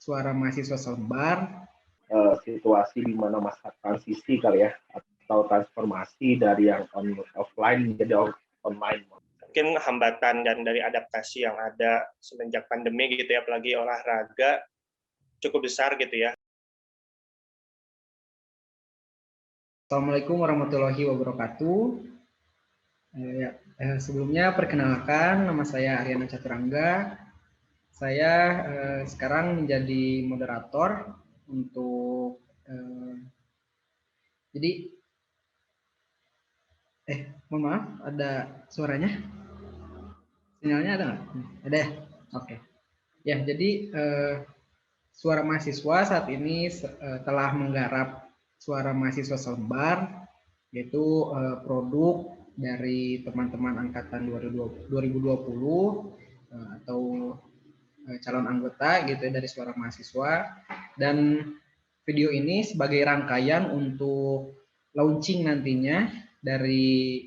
suara mahasiswa selembar. Situasi di mana masa transisi kali ya, atau transformasi dari yang offline menjadi online. Mungkin hambatan dan dari adaptasi yang ada semenjak pandemi gitu ya, apalagi olahraga cukup besar gitu ya. Assalamualaikum warahmatullahi wabarakatuh. Sebelumnya perkenalkan, nama saya Aryana Caturangga. Saya sekarang menjadi moderator untuk jadi mohon maaf, ada suaranya? Sinyalnya ada nggak? Ada ya? Oke. Ya, jadi suara mahasiswa saat ini telah menggarap suara mahasiswa selembar, yaitu produk dari teman-teman angkatan 2020 atau calon anggota gitu ya, dari suara mahasiswa. Dan video ini sebagai rangkaian untuk launching nantinya dari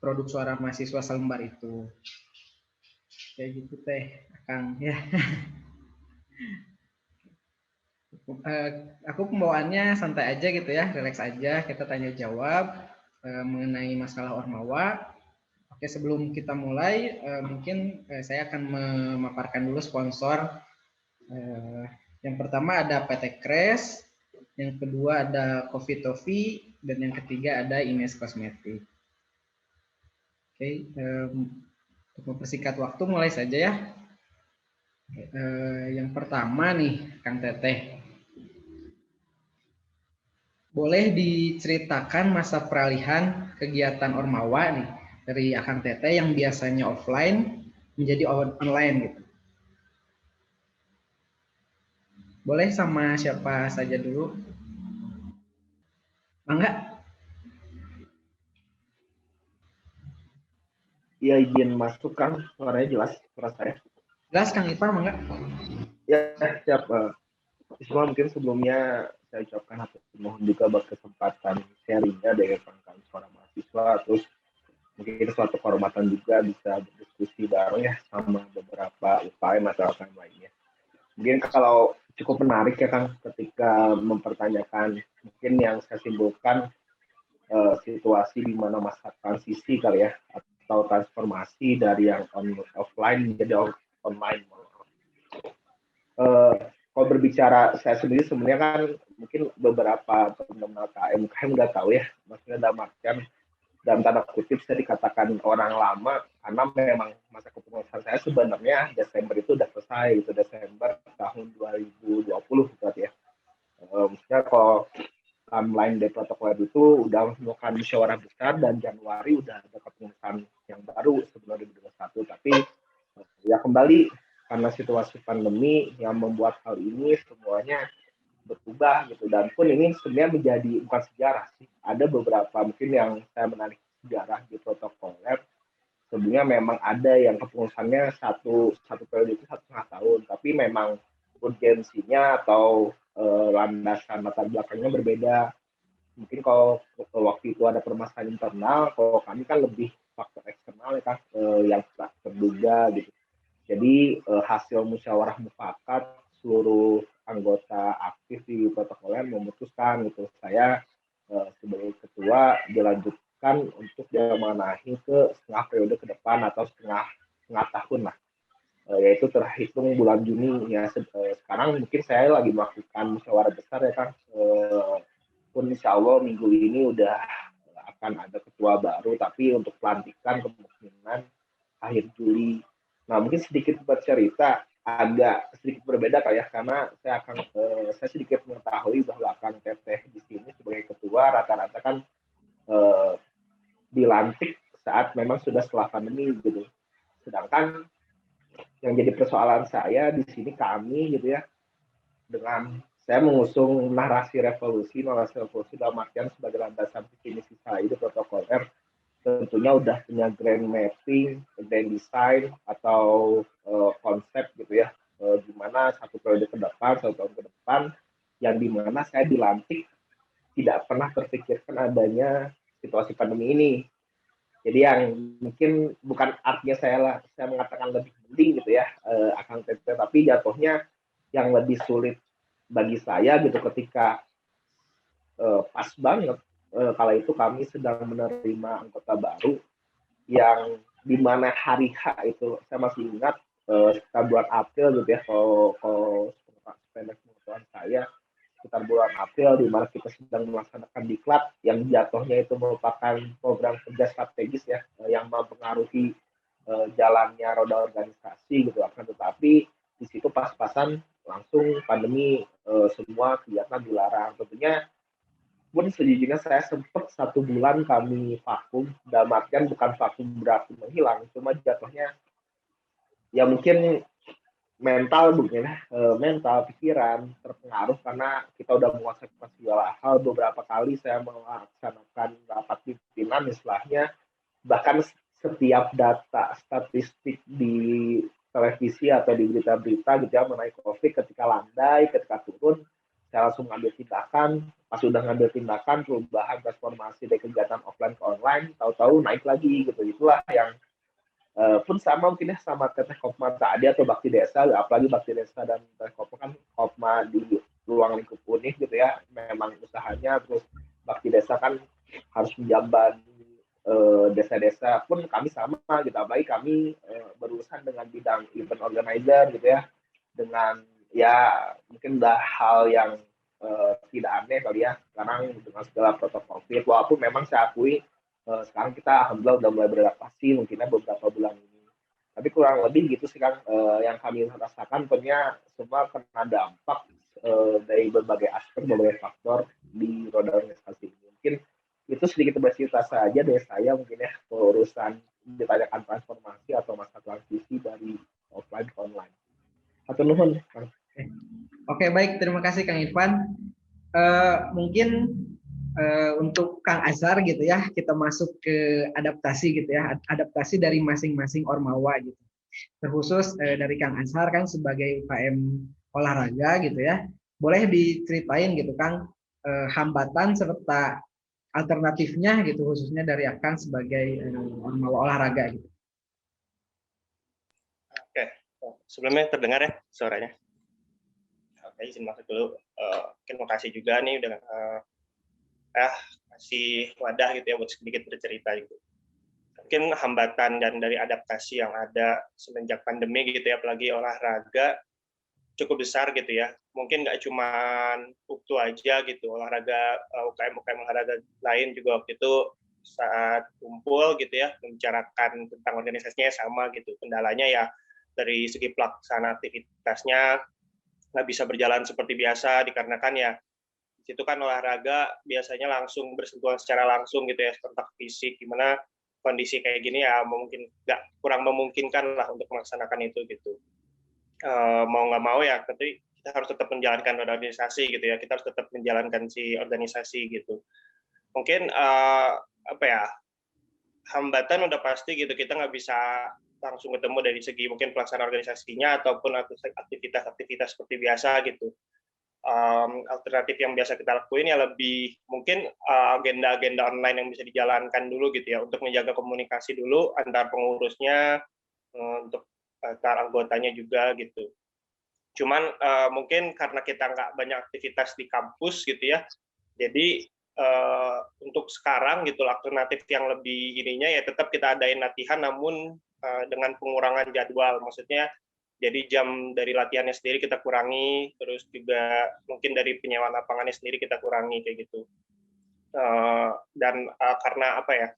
produk suara mahasiswa selembar itu. Kayak gitu teh, Kang ya. Aku pembawaannya santai aja gitu ya, relax aja, kita tanya jawab mengenai masalah Ormawa. Oke, sebelum kita mulai, mungkin saya akan memaparkan dulu sponsor. Yang pertama ada PT Kres, yang kedua ada Coffee Toffee, dan yang ketiga ada Ines Kosmetik. Oke, untuk mempersingkat waktu mulai saja ya. Yang pertama nih, Kang Teteh. Boleh diceritakan masa peralihan kegiatan Ormawa nih dari Akang Teteh yang biasanya offline menjadi online gitu. Boleh sama siapa saja dulu? Mangga? Iya, izin masuk Kang, suaranya jelas suara saya. Jelas Kang Ipa, mangga? Ya, siap. Semua mungkin sebelumnya saya ucapkan mohon juga buat kesempatan sharingnya dengan rekan suara mahasiswa, terus mungkin suatu kehormatan juga bisa berdiskusi bareng ya sama beberapa UKM atau UKM lainnya. Mungkin kalau cukup menarik ya Kang ketika mempertanyakan mungkin yang saya simpulkan situasi di mana masa transisi kali ya, atau transformasi dari yang offline menjadi online. Kalau berbicara saya sendiri sebenarnya kan mungkin beberapa teman-teman KM udah tahu ya, maksudnya dalam tanda kutip saya dikatakan orang lama karena memang masa kepengurusan saya sebenarnya Desember itu udah selesai, itu Desember tahun 2020 berarti ya. Maksudnya kalau timeline dari protokol itu udah melakukan musyawarah besar dan Januari udah ada kepengurusan yang baru sebelum 2021, tapi ya kembali karena situasi pandemi yang membuat hal ini semuanya berubah gitu, dan pun ini sebenarnya menjadi bukan sejarah sih, ada beberapa mungkin yang saya menarik sejarah di protokoler sebenarnya memang ada yang kepengurusannya satu periode itu 1,5 tahun, tapi memang urgensinya atau landasan latar belakangnya berbeda. Mungkin kalau waktu itu ada permasalahan internal, kalau kami kan lebih faktor eksternal ya kan, yang terduga gitu. Jadi hasil musyawarah mufakat seluruh anggota aktif di protokoler memutuskan gitu, saya sebagai ketua dilanjutkan untuk memenahi ke setengah periode ke depan atau setengah tahun lah, yaitu terhitung bulan Juni ya. Sekarang mungkin saya lagi melakukan musyawarah besar ya kan, pun insya Allah minggu ini udah akan ada ketua baru, tapi untuk pelantikan kemungkinan akhir Juli. Nah, mungkin sedikit bercerita agak sedikit berbeda kali ya, karena saya sedikit mengetahui bahwa Kang Teteh di sini sebagai ketua rata-rata kan dilantik saat memang sudah setelah pandemi gitu. Sedangkan yang jadi persoalan saya di sini kami gitu ya, dengan saya mengusung narasi revolusi dalam artian sebagai landasan visi misi saya itu protokol R, tentunya udah punya grand mapping, grand design atau konsep gitu ya, di mana satu periode ke depan, 1 tahun ke depan, yang dimana saya dilantik tidak pernah terpikirkan adanya situasi pandemi ini. Jadi yang mungkin bukan artinya saya mengatakan lebih penting gitu ya, Akang Teteh, tapi jatuhnya yang lebih sulit bagi saya gitu ketika pas banget kala itu kami sedang menerima anggota baru yang di mana hari H itu saya masih ingat sekitar bulan April gitu ya kalau sependek pengetahuan saya sekitar bulan April di mana kita sedang melaksanakan diklat yang jatuhnya itu merupakan program kerja strategis ya yang mempengaruhi jalannya roda organisasi gitu akan tetapi di situ pas-pasan langsung pandemi semua kegiatan dilarang tentunya pun sejujurnya saya sempat 1 bulan kami vakum dalam artian bukan vakum berarti menghilang cuma jatuhnya ya mungkin mental pikiran terpengaruh karena kita udah menguasai segala hal beberapa kali saya melaksanakan rapat pimpinan istilahnya bahkan setiap data statistik di televisi atau di berita-berita gitu ya mengenai COVID ketika landai, ketika turun, saya langsung ngambil tindakan. Pas sudah ngambil tindakan, perubahan transformasi dari kegiatan offline ke online, tahu-tahu naik lagi gitu. Itulah yang pun sama mungkin ya sama Teteh Kopma tadi atau Bakti Desa, apalagi Bakti Desa dan Teteh Kopma kan Kopma di ruang lingkup unik gitu ya, memang usahanya terus Bakti Desa kan harus menjamban desa-desa pun kami sama gitu apalagi kami berurusan dengan bidang event organizer gitu ya dengan ya mungkin udah hal yang tidak aneh kali ya sekarang dengan segala protokol COVID walaupun memang saya akui sekarang kita alhamdulillah udah mulai beradaptasi mungkinnya beberapa bulan ini tapi kurang lebih gitu sih kan yang kami rasakan punya semua kena dampak dari berbagai aspek berbagai faktor di roda organisasi ini mungkin itu sedikit bercerita saja dari saya mungkin ya urusan ditanyakan transformasi atau masa transisi dari offline ke online. Atau nuhun. Oke, baik, terima kasih Kang Irfan. Mungkin untuk Kang Azhar gitu ya, kita masuk ke adaptasi gitu ya, adaptasi dari masing-masing ormawa gitu. Terkhusus dari Kang Azhar kan sebagai UKM olahraga gitu ya, boleh diceritain gitu Kang hambatan serta alternatifnya gitu khususnya dari Akang sebagai ormawa olahraga gitu. Oke, sebelumnya terdengar ya suaranya? Oke, izin masuk dulu. Terima kasih juga nih udah kasih wadah gitu ya buat sedikit bercerita gitu. Mungkin hambatan dan dari adaptasi yang ada semenjak pandemi gitu ya, apalagi olahraga cukup besar gitu ya. Mungkin nggak cuma UKTU aja gitu, olahraga UKM-UKM olahraga lain juga waktu itu saat kumpul gitu ya, membicarakan tentang organisasinya sama gitu. Kendalanya ya dari segi pelaksanaan aktivitasnya nggak bisa berjalan seperti biasa dikarenakan ya di situ kan olahraga biasanya langsung bersentuhan secara langsung gitu ya, kontak fisik, gimana kondisi kayak gini ya mungkin kurang memungkinkan lah untuk melaksanakan itu gitu. Mau nggak mau ya tapi kita harus tetap menjalankan organisasi gitu ya, kita harus tetap menjalankan si organisasi gitu. Mungkin apa ya, hambatan udah pasti gitu, kita nggak bisa langsung ketemu dari segi mungkin pelaksanaan organisasinya ataupun aktivitas-aktivitas seperti biasa gitu. Alternatif yang biasa kita lakuin ya lebih mungkin agenda-agenda online yang bisa dijalankan dulu gitu ya, untuk menjaga komunikasi dulu antar pengurusnya, untuk antar anggotanya juga gitu. Cuman mungkin karena kita nggak banyak aktivitas di kampus gitu ya, jadi untuk sekarang gitu alternatif yang lebih ininya ya tetap kita adain latihan namun dengan pengurangan jadwal, maksudnya jadi jam dari latihannya sendiri kita kurangi, terus juga mungkin dari penyewaan lapangannya sendiri kita kurangi kayak gitu. Dan karena apa ya,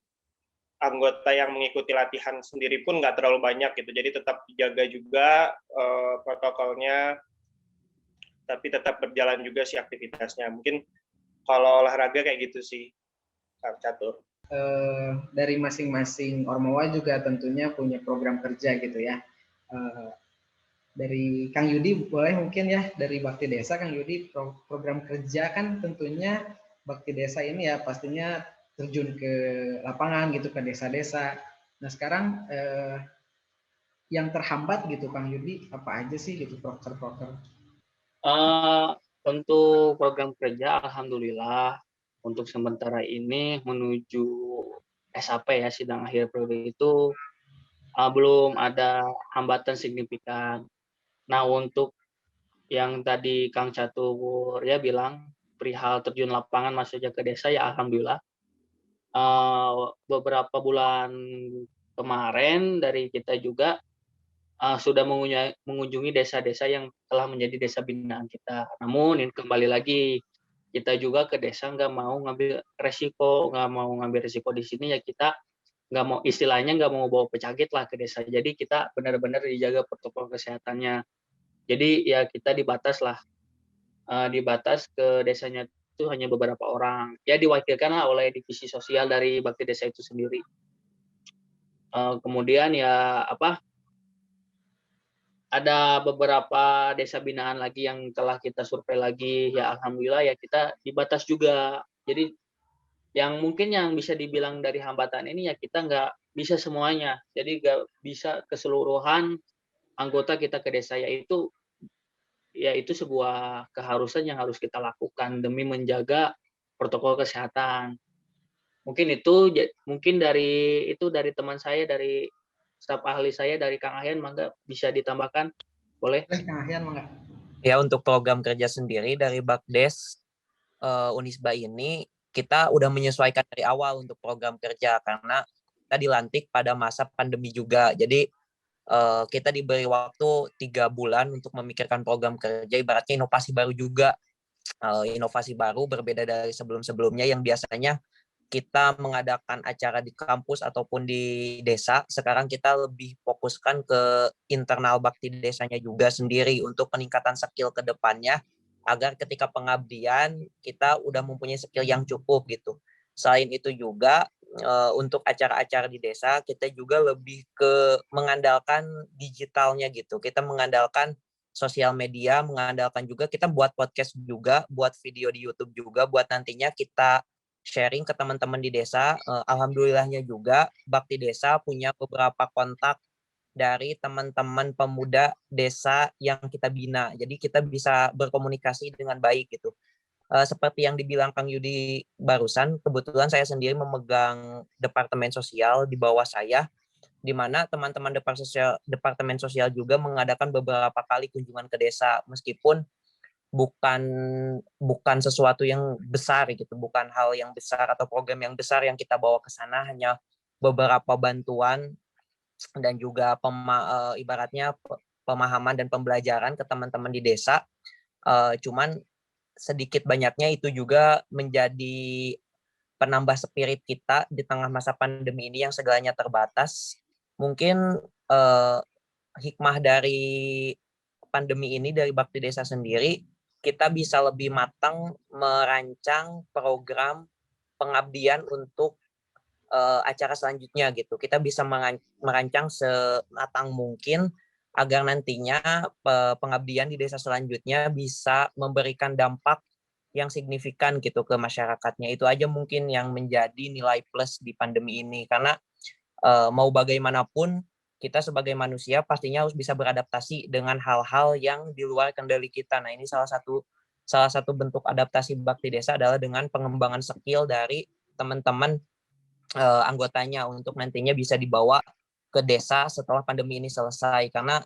anggota yang mengikuti latihan sendiri pun nggak terlalu banyak gitu, jadi tetap dijaga juga protokolnya, tapi tetap berjalan juga sih aktivitasnya. Mungkin kalau olahraga kayak gitu sih, Kang Catur. Dari masing-masing ormawa juga tentunya punya program kerja gitu ya. Dari Kang Yudi boleh mungkin ya, dari Bakti Desa Kang Yudi, program kerja kan tentunya Bakti Desa ini ya pastinya terjun ke lapangan gitu, ke desa-desa. Nah sekarang yang terhambat gitu Kang Yudi apa aja sih gitu proker-proker? Untuk program kerja alhamdulillah untuk sementara ini menuju SAP ya, sidang akhir periode itu belum ada hambatan signifikan. Nah, untuk yang tadi Kang Catur ya bilang perihal terjun lapangan masuknya ke desa, ya alhamdulillah beberapa bulan kemarin dari kita juga sudah mengunjungi desa-desa yang telah menjadi desa binaan kita. Namun ini kembali lagi, kita juga ke desa nggak mau ngambil resiko di sini, ya kita nggak mau, istilahnya nggak mau bawa penyakit lah ke desa. Jadi kita benar-benar dijaga protokol kesehatannya. Jadi ya kita dibatas ke desanya itu hanya beberapa orang. Ya diwakilkan lah oleh divisi sosial dari bakti desa itu sendiri. Kemudian ya ada beberapa desa binaan lagi yang telah kita survei lagi, ya alhamdulillah ya kita dibatas juga. Jadi yang mungkin yang bisa dibilang dari hambatan ini, ya kita nggak bisa semuanya. Jadi nggak bisa keseluruhan anggota kita ke desa, yaitu sebuah keharusan yang harus kita lakukan demi menjaga protokol kesehatan. Mungkin dari teman saya, dari staf ahli saya, dari Kang Ahyan, mangga bisa ditambahkan, boleh? Kang Ahyan, mangga. Ya, untuk program kerja sendiri dari Bakdes Unisba ini kita udah menyesuaikan dari awal untuk program kerja karena kita dilantik pada masa pandemi juga. Jadi kita diberi waktu 3 bulan untuk memikirkan program kerja, ibaratnya inovasi baru juga. Inovasi baru berbeda dari sebelum-sebelumnya yang biasanya kita mengadakan acara di kampus ataupun di desa. Sekarang kita lebih fokuskan ke internal bakti desanya juga sendiri untuk peningkatan skill ke depannya, agar ketika pengabdian kita udah mempunyai skill yang cukup gitu. Selain itu juga untuk acara-acara di desa kita juga lebih ke mengandalkan digitalnya gitu. Kita mengandalkan sosial media, mengandalkan juga kita buat podcast juga, buat video di YouTube juga, buat nantinya kita sharing ke teman-teman di desa. Alhamdulillahnya juga Bakti Desa punya beberapa kontak dari teman-teman pemuda desa yang kita bina. Jadi kita bisa berkomunikasi dengan baik gitu. Seperti yang dibilang Kang Yudi barusan, kebetulan saya sendiri memegang departemen sosial di bawah saya, di mana teman-teman departemen sosial juga mengadakan beberapa kali kunjungan ke desa, meskipun bukan bukan sesuatu yang besar gitu, bukan hal yang besar atau program yang besar yang kita bawa ke sana, hanya beberapa bantuan dan juga ibaratnya pemahaman dan pembelajaran ke teman-teman di desa. Cuman sedikit banyaknya itu juga menjadi penambah spirit kita di tengah masa pandemi ini yang segalanya terbatas. Mungkin hikmah dari pandemi ini dari Bakti Desa sendiri, kita bisa lebih matang merancang program pengabdian untuk acara selanjutnya gitu. Kita bisa merancang sematang mungkin agar nantinya pengabdian di desa selanjutnya bisa memberikan dampak yang signifikan gitu ke masyarakatnya. Itu aja mungkin yang menjadi nilai plus di pandemi ini, karena mau bagaimanapun kita sebagai manusia pastinya harus bisa beradaptasi dengan hal-hal yang di luar kendali kita. Nah, ini salah satu bentuk adaptasi Bakti Desa adalah dengan pengembangan skill dari teman-teman anggotanya untuk nantinya bisa dibawa ke desa setelah pandemi ini selesai. Karena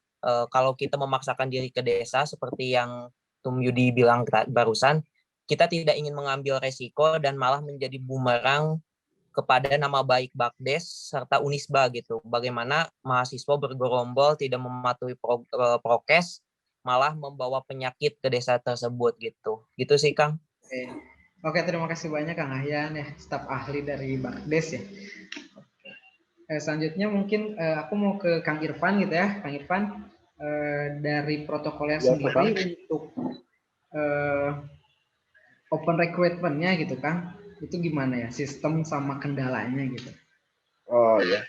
kalau kita memaksakan diri ke desa seperti yang Tum Yudi bilang barusan, kita tidak ingin mengambil resiko dan malah menjadi bumerang kepada nama baik Bakdes serta Unisba gitu. Bagaimana mahasiswa bergerombol tidak mematuhi prokes, malah membawa penyakit ke desa tersebut gitu. Gitu sih, Kang. Oke, terima kasih banyak Kang Ahyan ya, staf ahli dari Bakdes ya. Selanjutnya mungkin aku mau ke Kang Irfan gitu ya. Kang Irfan, dari protokolnya sendiri untuk open recruitment-nya gitu Kang, itu gimana ya sistem sama kendalanya gitu? Oh ya,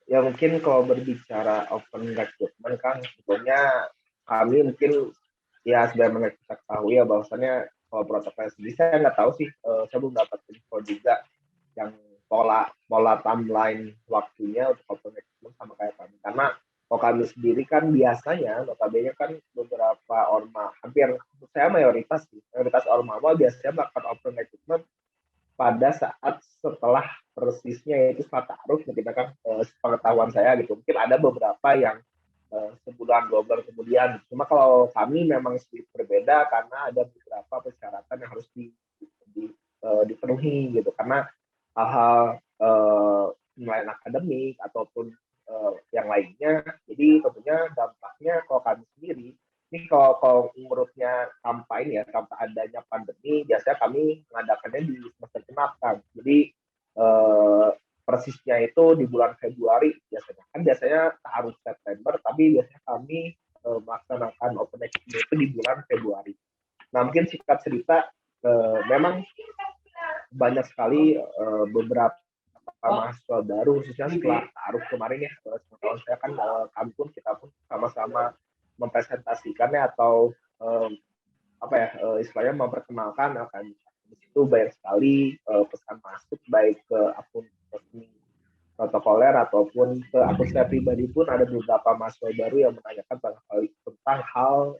ya mungkin kalau berbicara open recruitment kan sebetulnya kami mungkin ya sebagaimana kita tahu ya bahwasannya kalau protokol sendiri saya nggak tahu sih, saya belum dapat info juga yang pola timeline waktunya untuk open recruitment sama kayak kami, karena kalau kami sendiri kan biasanya notabene kan beberapa hampir saya mayoritas ormawa biasanya melakukan open recruitment pada saat setelah persisnya, yaitu setelah ta'aruf, kita kan pengetahuan saya gitu. Mungkin ada beberapa yang sebulan 2 bulan kemudian. Cuma kalau kami memang sedikit berbeda karena ada beberapa persyaratan yang harus dipenuhi gitu, karena hal-hal penilaian akademik ataupun yang lainnya. Jadi tentunya dampaknya kalau kami sendiri, ini kalau menurutnya tanpa adanya pandemi, biasanya kami mengadakannya di semester genap kan. Jadi persisnya itu di bulan Februari biasanya. Kan biasanya harus September, tapi biasanya kami melaksanakan open expo itu di bulan Februari. Nah, mungkin singkat cerita, memang banyak sekali beberapa mahasiswa baru, khususnya setelah taruh kemarin ya, tahun saya kan kita pun sama-sama mempresentasikannya atau istilahnya memperkenalkan akan di situ banyak sekali pesan masuk baik ke akun resmi protokoler ataupun ke akun saya pribadi pun ada beberapa mahasiswa baru yang menanyakan tentang hal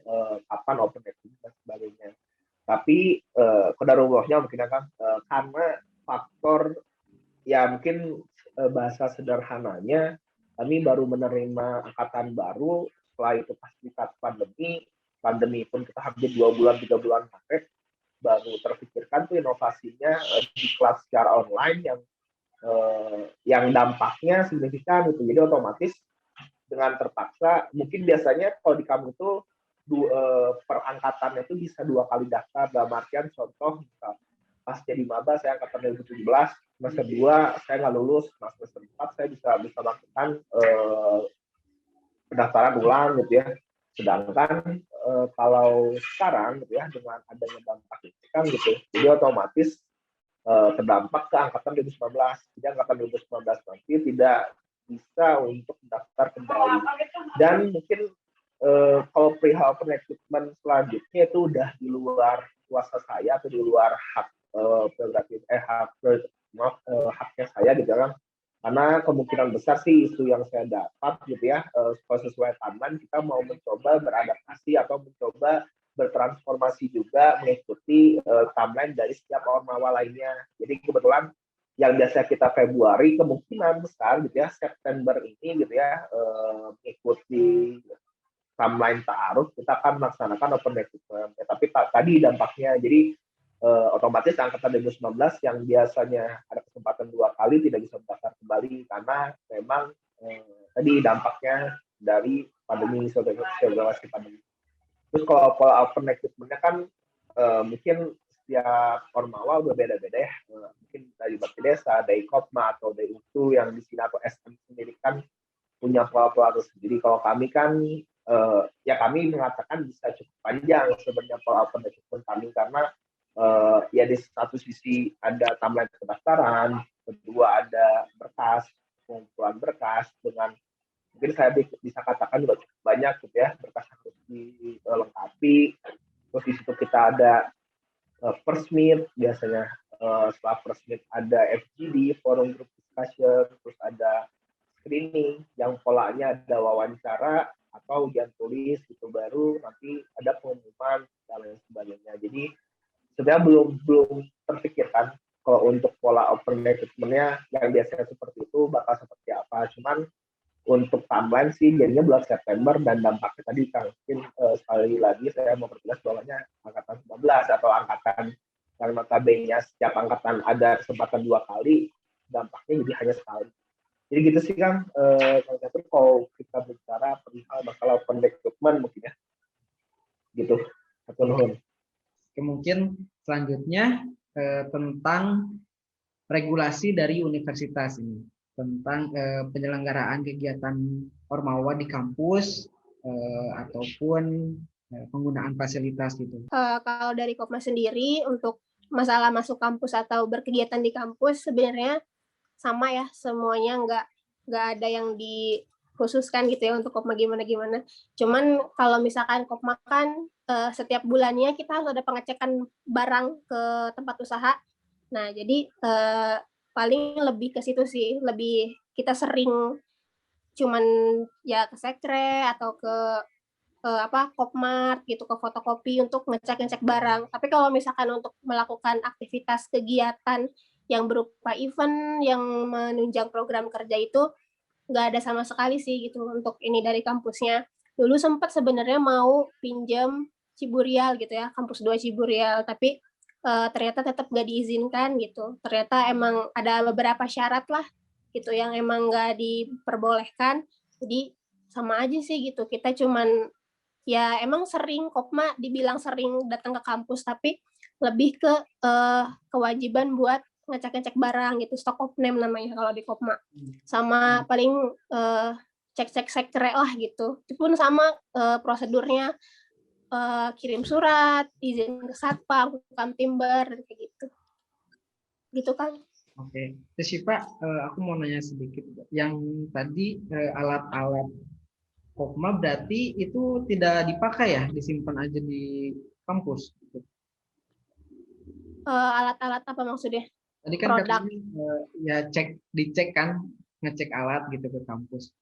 kapan open expo dan sebagainya. Tapi qadarullah mungkin kan karena faktor ya mungkin bahasa sederhananya kami baru menerima angkatan baru, setelah itu pas pandemi pun kita hampir 2 bulan 3 bulan pakai, baru terpikirkan tuh inovasinya di kelas secara online yang dampaknya signifikan gitu. Jadi otomatis dengan terpaksa, mungkin biasanya kalau di kamu itu perangkatannya itu bisa 2 kali daftar, dalam artian contoh misal pas jadi maba saya angkatan 2017, semester 2 saya nggak lulus, semester 4 saya bisa melakukan pendaftaran ulang gitu ya. Sedangkan kalau sekarang gitu ya, dengan adanya dampak itu kan gitu, jadi otomatis terdampak ke angkatan 2019. Jadi angkatan 2019 nanti tidak bisa untuk mendaftar kembali. Dan mungkin kalau perihal rekrutmen selanjutnya itu udah di luar kuasa saya atau di luar hak haknya saya gitu kan. Karena kemungkinan besar sih isu yang saya dapat gitu ya, sesuai timeline kita mau mencoba beradaptasi atau mencoba bertransformasi juga mengikuti timeline dari setiap ormawa lainnya. Jadi kebetulan yang biasa kita Februari kemungkinan besar gitu ya September ini gitu ya mengikuti timeline ta'aruf kita akan melaksanakan open recruitment. Tapi tadi dampaknya jadi otomatis angkatan 2019 yang biasanya ada kesempatan 2 kali tidak bisa mendaftar kembali karena memang tadi dampaknya dari pandemi situasi pandemi. Terus kalau pola open recruitment-nya kan mungkin setiap ormawa udah beda-beda ya. Mungkin dari Bakti Desa, dari Kopma atau dari UTU yang di sini atau SM sendiri kan punya pola-pola tersendiri. Kalau kami kan ya kami mengatakan bisa cukup panjang sebenarnya pola open recruitment kami karena ya di satu sisi ada timeline pendaftaran, kedua ada berkas, pengumpulan berkas dengan mungkin saya bisa katakan juga cukup banyak gitu ya berkas harus dilengkapi. Terus di situ kita ada first meet biasanya, setelah first meet ada FGD, forum group discussion, terus ada screening yang polanya ada wawancara atau ujian tulis gitu, baru nanti ada pengumuman dan lain sebagainya. Jadi sebenarnya belum terpikirkan kalau untuk pola open recruitment-nya yang biasanya seperti itu bakal seperti apa. Cuman untuk timeline sih jadinya bulan September dan dampaknya tadi mungkin sekali lagi saya mau perjelas bahwanya angkatan 19 atau angkatan yang notabene setiap angkatan ada kesempatan 2 kali, dampaknya jadi hanya sekali. Jadi gitu sih Kang, kalau kita bicara perihal masalah open recruitment mungkin ya. Gitu. Atau nuhun. Mungkin selanjutnya tentang regulasi dari universitas ini tentang penyelenggaraan kegiatan ormawa di kampus ataupun penggunaan fasilitas gitu. Kalau dari Kopma sendiri untuk masalah masuk kampus atau berkegiatan di kampus sebenarnya sama ya, semuanya nggak ada yang dikhususkan gitu ya untuk Kopma gimana. Cuman kalau misalkan Kopma kan setiap bulannya kita harus ada pengecekan barang ke tempat usaha. Nah, jadi paling lebih ke situ sih, lebih kita sering cuman ya ke sekre atau ke Kopmart gitu, ke fotokopi untuk ngecek barang. Tapi kalau misalkan untuk melakukan aktivitas kegiatan yang berupa event yang menunjang program kerja itu nggak ada sama sekali sih gitu untuk ini dari kampusnya. Dulu sempat sebenarnya mau pinjam Ciburial gitu ya, kampus 2 Ciburial, tapi ternyata tetap nggak diizinkan gitu. Ternyata emang ada beberapa syarat lah gitu yang emang nggak diperbolehkan. Jadi sama aja sih gitu. Kita cuman ya emang sering Kopma dibilang sering datang ke kampus, tapi lebih ke kewajiban buat ngecek-ngecek barang gitu, stock of name namanya kalau di Kopma. Sama paling cek-cek sekre lah gitu. Itu pun sama prosedurnya kirim surat, izin ke satpam, kamtimber, kayak gitu. Gitu kan. Oke. Terus Syifa, aku mau nanya sedikit. Yang tadi alat-alat Kopma berarti itu tidak dipakai ya, disimpan aja di kampus? Gitu. Alat-alat apa maksudnya? Tadi kan Produk. katanya ya dicek kan, ngecek alat gitu ke kampus,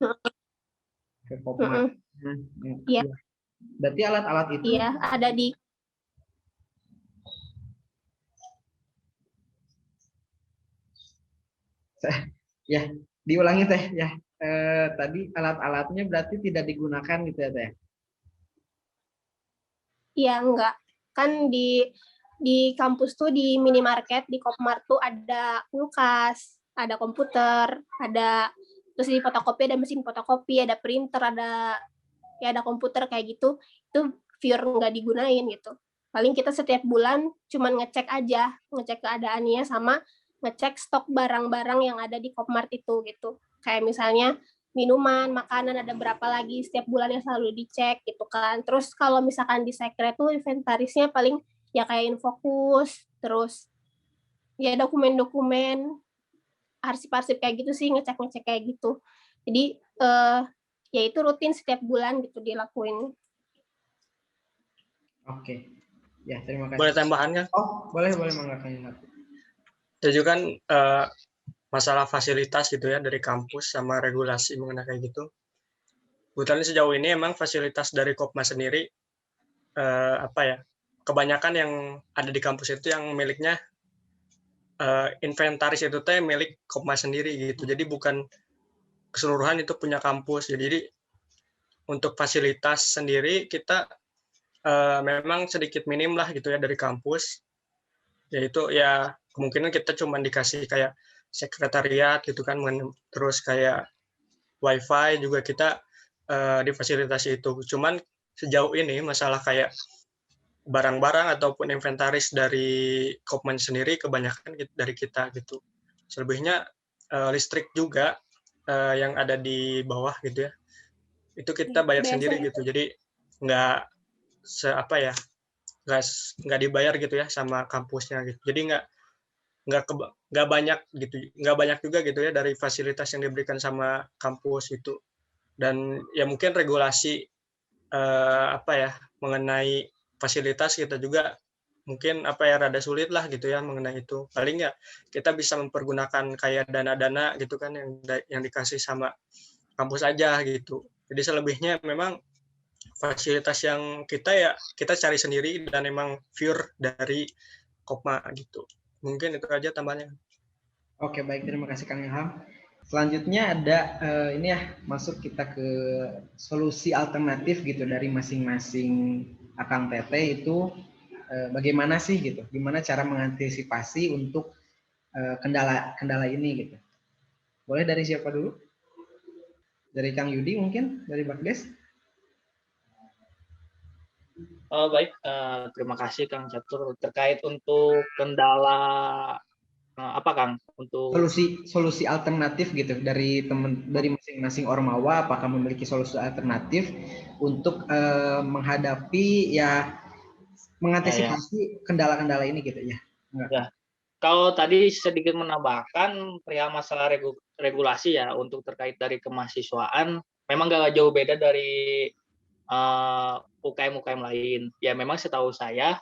ke Kopma. Iya. Berarti alat-alat itu? Iya, ada di. Ya, diulangi teh ya. Tadi alat-alatnya berarti tidak digunakan gitu ya teh? Iya, enggak. Kan di kampus tuh di minimarket, di Kopmart tuh ada kulkas, ada komputer, ada terus di fotokopi ada mesin fotokopi, ada printer, ada komputer kayak gitu. Itu pure nggak digunain gitu. Paling kita setiap bulan cuman ngecek aja, ngecek keadaannya sama ngecek stok barang-barang yang ada di Kopmart itu gitu. Kayak misalnya minuman, makanan ada berapa lagi setiap bulannya selalu dicek gitu kan. Terus kalau misalkan di sekre tuh inventarisnya paling ya kayak Infokus, terus ya dokumen-dokumen, arsip-arsip kayak gitu sih, ngecek-ngecek kayak gitu. Jadi ya itu rutin setiap bulan gitu dilakuin. Oke. Ya, terima kasih. Boleh tambahan kan? Oh, boleh mengatakan. Jadi kan masalah fasilitas gitu ya dari kampus sama regulasi mengenai kayak gitu. Kebetulan sejauh ini emang fasilitas dari Kopma sendiri apa ya? Kebanyakan yang ada di kampus itu yang miliknya inventaris itu teh milik Kopma sendiri gitu. Jadi bukan keseluruhan itu punya kampus. Jadi untuk fasilitas sendiri kita memang sedikit minim lah gitu ya dari kampus. Yaitu ya kemungkinan kita cuma dikasih kayak sekretariat gitu kan, terus kayak wifi juga kita difasilitasi itu. Cuman sejauh ini masalah kayak barang-barang ataupun inventaris dari Kopman sendiri kebanyakan dari kita gitu. Selebihnya listrik juga yang ada di bawah gitu ya. Itu kita bayar sendiri gitu. Jadi nggak nggak dibayar gitu ya sama kampusnya gitu. Jadi nggak banyak gitu, nggak banyak juga gitu ya dari fasilitas yang diberikan sama kampus itu. Dan ya mungkin regulasi mengenai fasilitas kita juga mungkin rada sulit lah gitu ya mengenai itu. Paling ya kita bisa mempergunakan kayak dana-dana gitu kan yang dikasih sama kampus aja gitu. Jadi selebihnya memang fasilitas yang kita cari sendiri dan memang pure dari Kopma gitu. Mungkin itu aja tambahnya. Oke, baik, terima kasih Kang Ilham. Selanjutnya ada ini ya, masuk kita ke solusi alternatif gitu dari masing-masing Akang Teteh itu bagaimana sih gitu? Gimana cara mengantisipasi untuk kendala ini gitu? Boleh dari siapa dulu? Dari Kang Yudi mungkin, dari Bakdes? Baik, terima kasih Kang Catur. Terkait untuk kendala apa Kang? Untuk solusi alternatif gitu dari masing-masing ormawa, apakah memiliki solusi alternatif untuk menghadapi ya mengantisipasi kendala-kendala ini gitu ya? Ya. Kalau tadi sedikit menambahkan perihal masalah regulasi ya untuk terkait dari kemahasiswaan, memang gak jauh beda dari UKM lain. Ya memang setahu saya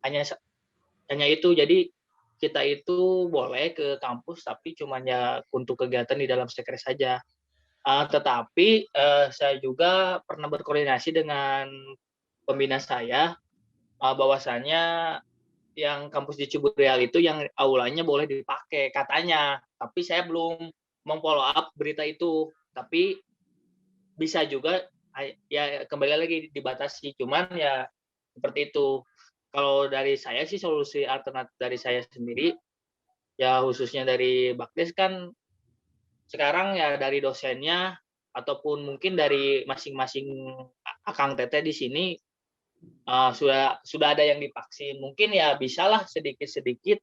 hanya itu. Jadi kita itu boleh ke kampus tapi cuma ya untuk kegiatan di dalam sekre saja. Tetapi saya juga pernah berkoordinasi dengan pembina saya bahwasannya yang kampus di Ciburial itu yang aulanya boleh dipakai katanya, tapi saya belum memfollow up berita itu. Tapi bisa juga ya kembali lagi dibatasi. Cuman ya seperti itu. Kalau dari saya sih solusi alternatif dari saya sendiri, ya khususnya dari Bakdes kan sekarang ya dari dosennya ataupun mungkin dari masing-masing Akang Teteh di sini sudah ada yang divaksin. Mungkin ya bisalah sedikit-sedikit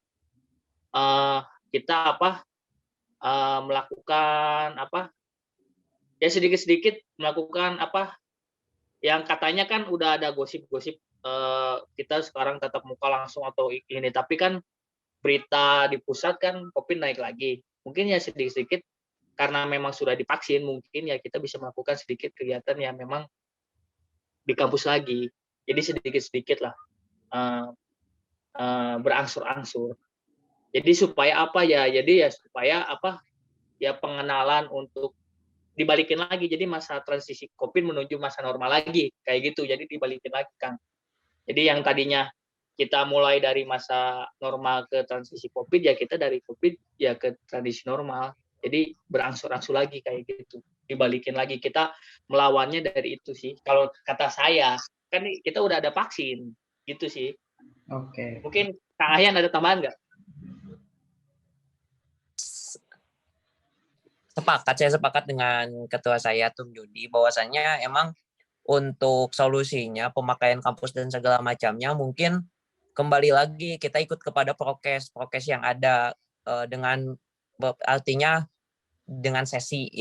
kita melakukan ya sedikit-sedikit melakukan yang katanya kan udah ada gosip-gosip kita sekarang tatap muka langsung atau ini, tapi kan berita di pusat kan COVID naik lagi. Mungkin ya sedikit-sedikit karena memang sudah divaksin, mungkin ya kita bisa melakukan sedikit kegiatan yang memang di kampus lagi. Jadi sedikit-sedikit lah berangsur-angsur. Jadi supaya supaya ya pengenalan untuk dibalikin lagi. Jadi masa transisi COVID menuju masa normal lagi kayak gitu. Jadi dibalikin lagi kan. Jadi yang tadinya kita mulai dari masa normal ke transisi COVID, ya kita dari COVID ya ke transisi normal. Jadi berangsur-angsur lagi kayak gitu. Dibalikin lagi, kita melawannya dari itu sih. Kalau kata saya, kan kita udah ada vaksin, gitu sih. Oke. Mungkin Kang Ahyan ada tambahan nggak? Saya sepakat dengan ketua saya Tum Yudi bahwasannya emang untuk solusinya pemakaian kampus dan segala macamnya mungkin kembali lagi kita ikut kepada prokes yang ada dengan artinya dengan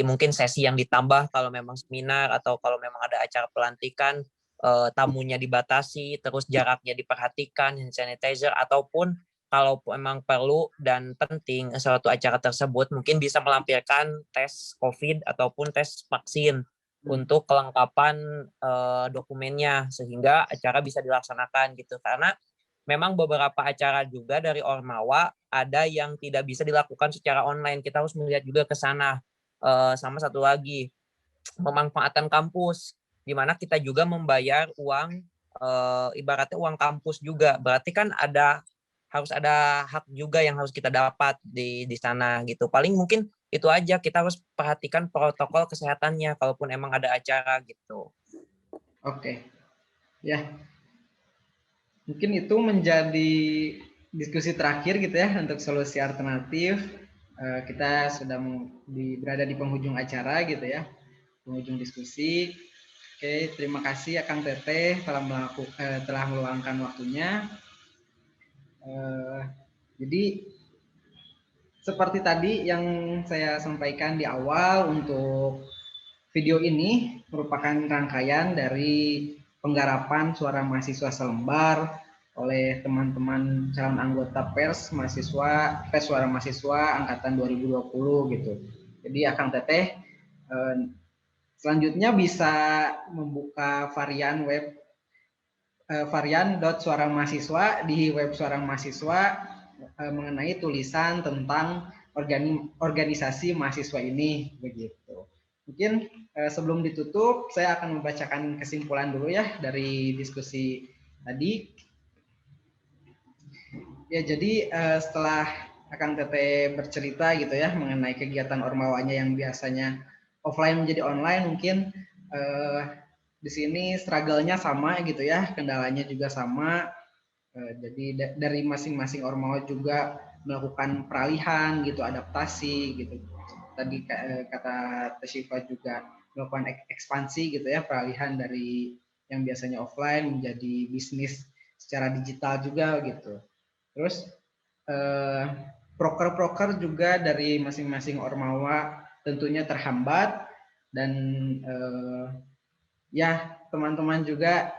mungkin sesi yang ditambah kalau memang seminar atau kalau memang ada acara pelantikan tamunya dibatasi, terus jaraknya diperhatikan, hand sanitizer, ataupun kalau memang perlu dan penting suatu acara tersebut mungkin bisa melampirkan tes COVID ataupun tes vaksin untuk kelengkapan dokumennya sehingga acara bisa dilaksanakan gitu. Karena memang beberapa acara juga dari Ormawa ada yang tidak bisa dilakukan secara online. Kita harus melihat juga ke sana. Sama satu lagi, pemanfaatan kampus, di mana kita juga membayar uang, ibaratnya uang kampus juga. Berarti kan harus ada hak juga yang harus kita dapat di sana gitu. Paling mungkin itu aja, kita harus perhatikan protokol kesehatannya kalaupun emang ada acara gitu. Oke. Ya. Mungkin itu menjadi diskusi terakhir gitu ya untuk solusi alternatif. Kita sudah berada di penghujung acara gitu ya. Penghujung diskusi. Oke, terima kasih Akang Teteh telah meluangkan waktunya. Jadi seperti tadi yang saya sampaikan di awal, untuk video ini merupakan rangkaian dari penggarapan Suara Mahasiswa Selembar oleh teman-teman calon anggota pers Suara Mahasiswa angkatan 2020 gitu. Jadi Akang Teteh selanjutnya bisa membuka varian web varian.suaramahasiswa di web Suara Mahasiswa mengenai tulisan tentang organisasi mahasiswa ini begitu. Mungkin sebelum ditutup saya akan membacakan kesimpulan dulu ya dari diskusi tadi. Ya, jadi setelah Akang Teteh bercerita gitu ya mengenai kegiatan Ormawanya yang biasanya offline menjadi online, mungkin di sini struggle-nya sama gitu ya, kendalanya juga sama. Jadi dari masing-masing Ormawa juga melakukan peralihan gitu, adaptasi gitu. Tadi kata Teshifa juga melakukan ekspansi gitu ya, peralihan dari yang biasanya offline menjadi bisnis secara digital juga gitu. Terus proker-proker juga dari masing-masing Ormawa tentunya terhambat, dan ya teman-teman juga,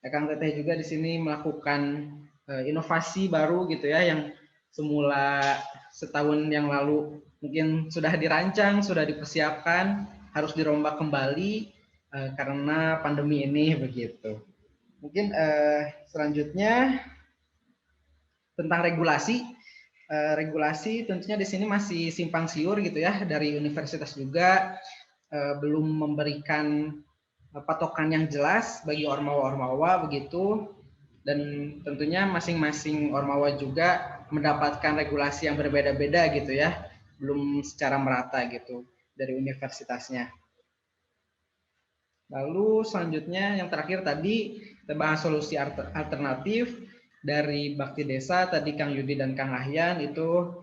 Kang Teteh juga di sini melakukan inovasi baru gitu ya, yang semula setahun yang lalu mungkin sudah dirancang, sudah dipersiapkan, harus dirombak kembali karena pandemi ini begitu. Mungkin selanjutnya tentang regulasi. Regulasi tentunya di sini masih simpang siur gitu ya, dari universitas juga belum memberikan patokan yang jelas bagi Ormawa-Ormawa begitu, dan tentunya masing-masing Ormawa juga mendapatkan regulasi yang berbeda-beda gitu ya, belum secara merata gitu. dari universitasnya. Lalu selanjutnya yang terakhir tadi kita bahas solusi alternatif dari Bakti Desa, tadi Kang Yudi dan Kang Ahyan itu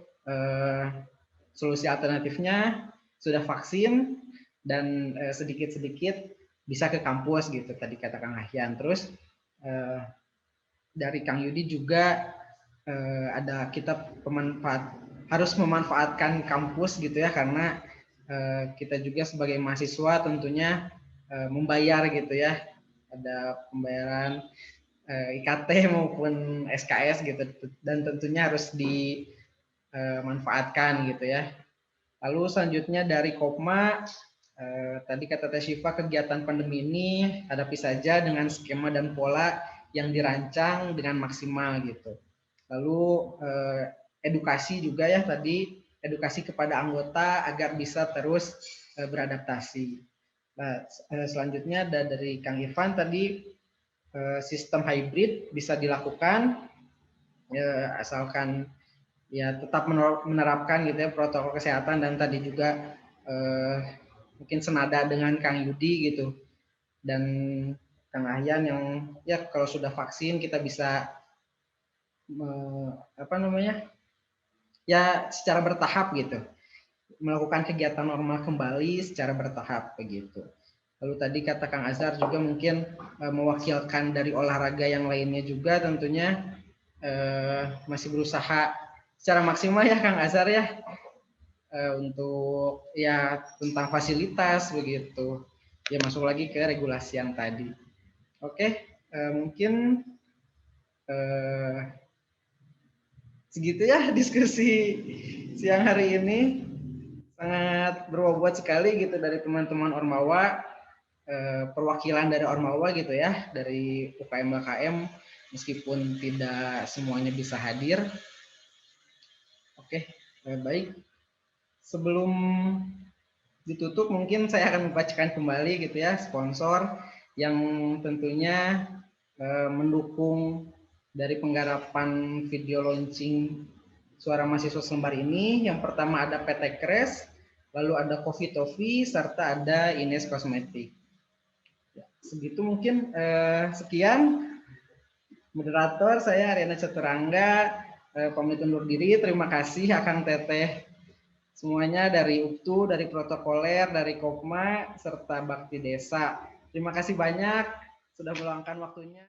solusi alternatifnya sudah vaksin dan sedikit-sedikit bisa ke kampus gitu tadi kata Kang Ahyan. Terus dari Kang Yudi juga ada kita harus memanfaatkan kampus gitu ya, karena kita juga sebagai mahasiswa tentunya membayar gitu ya, ada pembayaran IKT maupun SKS gitu, dan tentunya harus dimanfaatkan gitu ya. Lalu selanjutnya dari Kopma, tadi kata Teh Syifa, kegiatan pandemi ini hadapi saja dengan skema dan pola yang dirancang dengan maksimal gitu. Lalu edukasi juga ya, tadi edukasi kepada anggota agar bisa terus beradaptasi. Nah, selanjutnya dari Kang Irfan tadi sistem hybrid bisa dilakukan ya, asalkan ya tetap menerapkan gitu ya protokol kesehatan, dan tadi juga mungkin senada dengan Kang Yudi gitu dan Kang Ahyan yang ya kalau sudah vaksin kita bisa ya secara bertahap gitu, melakukan kegiatan normal kembali secara bertahap begitu. Lalu tadi kata Kang Azhar juga mungkin mewakilkan dari olahraga yang lainnya juga tentunya masih berusaha secara maksimal ya Kang Azhar ya untuk ya tentang fasilitas begitu. Ya masuk lagi ke regulasi yang tadi. Oke, mungkin segitu ya diskusi siang hari ini. Sangat berbobot sekali gitu dari teman-teman Ormawa, perwakilan dari Ormawa gitu ya, dari UKM KM, meskipun tidak semuanya bisa hadir. Oke, baik. Sebelum ditutup mungkin saya akan membacakan kembali gitu ya sponsor yang tentunya mendukung dari penggarapan video launching Suara Mahasiswa Selembar ini. Yang pertama ada PT Kres, lalu ada Coffee Toffee, serta ada Ines Kosmetik. Ya, segitu mungkin sekian. Moderator saya Ariana Caturangga, pamit undur diri. Terima kasih Akang Teteh semuanya dari UPTU, dari Protokoler, dari Kopma, serta Bakti Desa. Terima kasih banyak sudah meluangkan waktunya.